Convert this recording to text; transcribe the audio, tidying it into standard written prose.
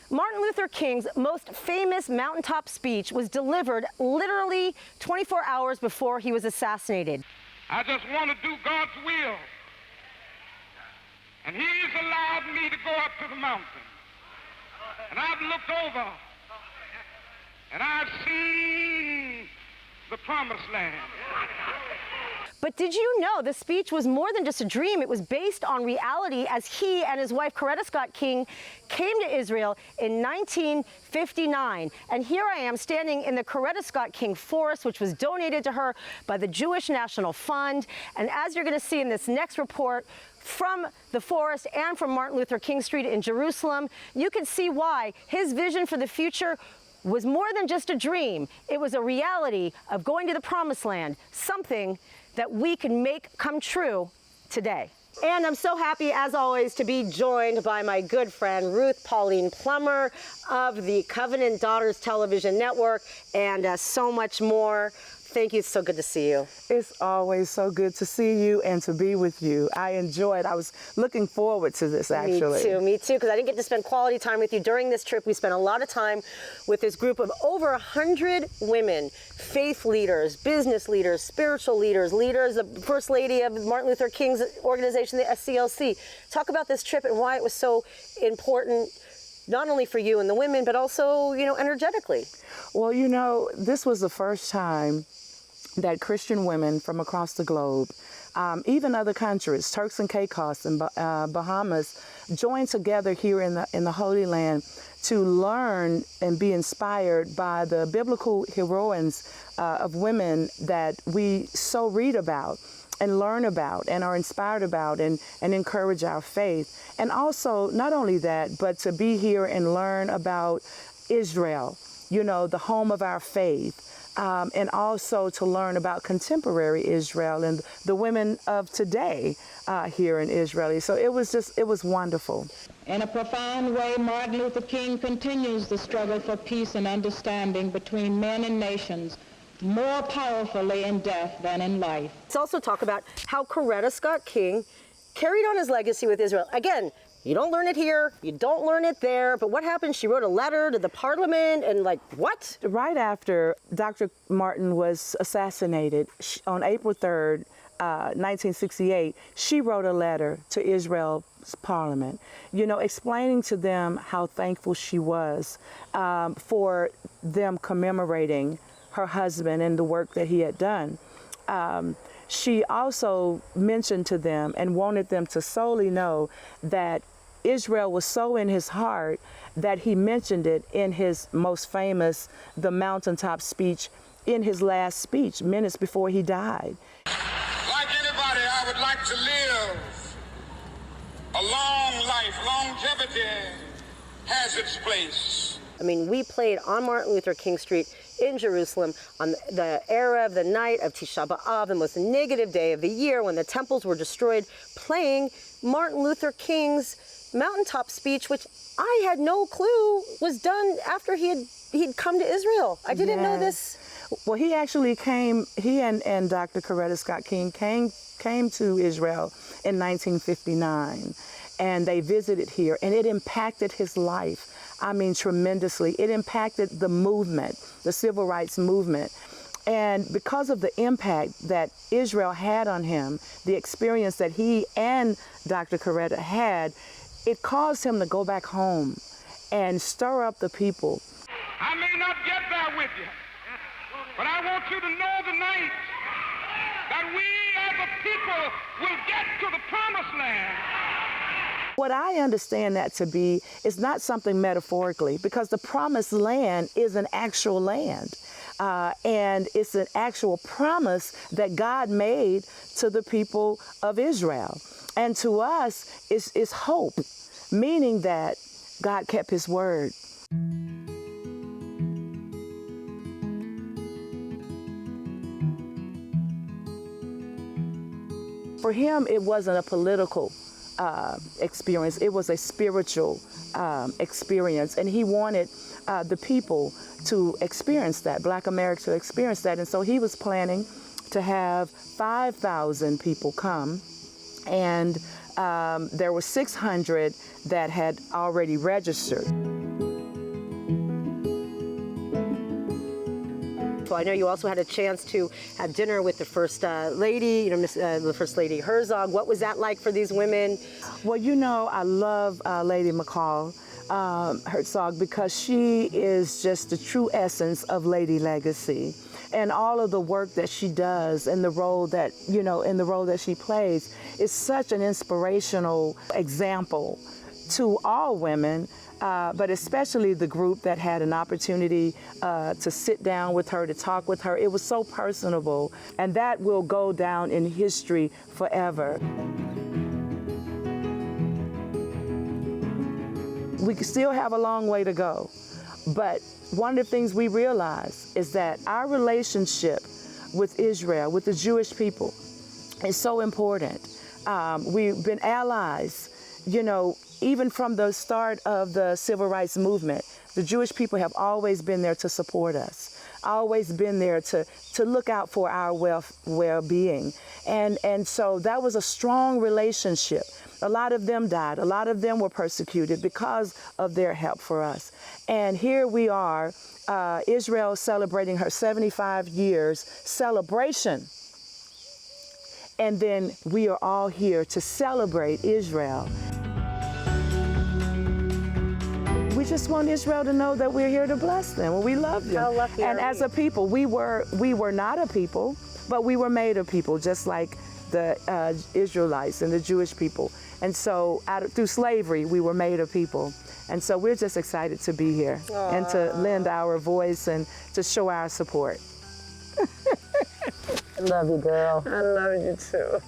Martin Luther King's most famous mountaintop speech was delivered literally 24 hours before he was assassinated. I just want to do God's will. And He's allowed me to go up to the mountain. And I've looked over and I've seen the promised land. But did you know the speech was more than just a dream? It was based on reality as he and his wife Coretta Scott King came to Israel in 1959. And here I am standing in the Coretta Scott King Forest, which was donated to her by the Jewish National Fund. And as you're going to see in this next report from the forest and from Martin Luther King Street in Jerusalem, you can see why his vision for the future was more than just a dream. It was a reality of going to the promised land, something that we can make come true today. And I'm so happy, as always, to be joined by my good friend, Ruth Pauline Plummer of the Covenant Daughters Television Network, and so much more. Thank you. It's so good to see you. It's always so good to see you and to be with you. I enjoyed. I was looking forward to this, actually. Me too, because I didn't get to spend quality time with you during this trip. We spent a lot of time with this group of over 100 women, faith leaders, business leaders, spiritual leaders, the First Lady of Martin Luther King's organization, the SCLC. Talk about this trip and why it was so important, not only for you and the women, but also, energetically. Well, this was the first time that Christian women from across the globe, even other countries, Turks and Caicos and Bahamas, joined together here in the Holy Land to learn and be inspired by the biblical heroines of women that we so read about and learn about and are inspired about and encourage our faith. And also, not only that, but to be here and learn about Israel, the home of our faith. And also to learn about contemporary Israel and the women of today here in Israel. So it was wonderful. In a profound way, Martin Luther King continues the struggle for peace and understanding between men and nations, more powerfully in death than in life. Let's also talk about how Coretta Scott King carried on his legacy with Israel. Again, you don't learn it here, you don't learn it there, but what happened? She wrote a letter to the parliament and what? Right after Dr. Martin was assassinated on April 3rd, 1968, she wrote a letter to Israel's parliament, explaining to them how thankful she was for them commemorating her husband and the work that he had done. She also mentioned to them and wanted them to solely know that Israel was so in his heart that he mentioned it in his most famous, the mountaintop speech, in his last speech, minutes before he died. Like anybody, I would like to live a long life. Longevity has its place. We played on Martin Luther King Street in Jerusalem on the the night of Tisha B'Av, the most negative day of the year when the temples were destroyed, playing Martin Luther King's mountaintop speech, which I had no clue was done after he'd come to Israel. I didn't know this. Well, he actually came, he and Dr. Coretta Scott King came to Israel in 1959, and they visited here, and it impacted his life. Tremendously. It impacted the movement, the civil rights movement. And because of the impact that Israel had on him, the experience that he and Dr. Coretta had, it caused him to go back home and stir up the people. I may not get there with you, but I want you to know tonight that we as a people will get to the promised land. What I understand that to be is not something metaphorically, because the promised land is an actual land. And it's an actual promise that God made to the people of Israel. And to us, it's hope, meaning that God kept his word. For him, it wasn't a political experience. It was a spiritual experience, and he wanted the people to experience that, Black America to experience that. And so he was planning to have 5,000 people come, and there were 600 that had already registered. I know you also had a chance to have dinner with the First Lady, the First Lady Herzog. What was that like for these women? Well, I love Lady McCall Herzog because she is just the true essence of Lady Legacy. And all of the work that she does and the role that, in the role that she plays is such an inspirational example to all women, but especially the group that had an opportunity to sit down with her, to talk with her. It was so personable, and that will go down in history forever. We still have a long way to go, but one of the things we realize is that our relationship with Israel, with the Jewish people, is so important. We've been allies, even from the start of the civil rights movement. The Jewish people have always been there to support us, always been there to look out for our well-being. And so that was a strong relationship. A lot of them died. A lot of them were persecuted because of their help for us. And here we are, Israel celebrating her 75 years celebration. And then we are all here to celebrate Israel. We just want Israel to know that we're here to bless them and we love them. How lucky and are as we? a people, we were not a people, but we were made a people, just like the Israelites and the Jewish people. And so through slavery, we were made a people. And so we're just excited to be here and to lend our voice and to show our support. I love you, girl. I love you too.